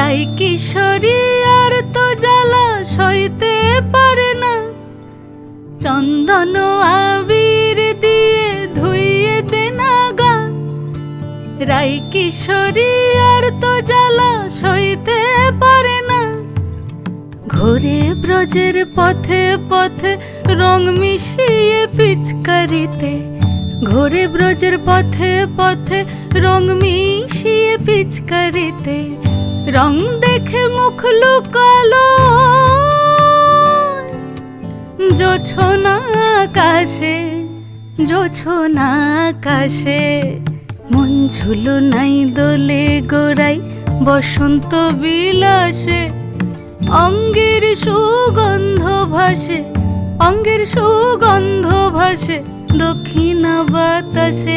রাই কিশোরী আর তো জ্বালা সইতে পারে না, চন্দন আবির দিয়ে ধুইয়ে দে না গা। রাই কিশোরী আর তো জ্বালা সইতে পারে না, ঘোরে ব্রজের পথে পথে রং মিশিয়ে পিচকারিতে। ঘোরে ব্রজের পথে পথে রং মিশিয়ে পিচকারিতে, রং দেখে মুখ লুকালো জোছনা আকাশে, জোছনা আকাশে। মন ঝুলো নাই দোলে গোড়াই বসন্ত বিলাসে, অঙ্গের সুগন্ধ ভাসে, অঙ্গের সুগন্ধ ভাসে দক্ষিণা বাতাসে।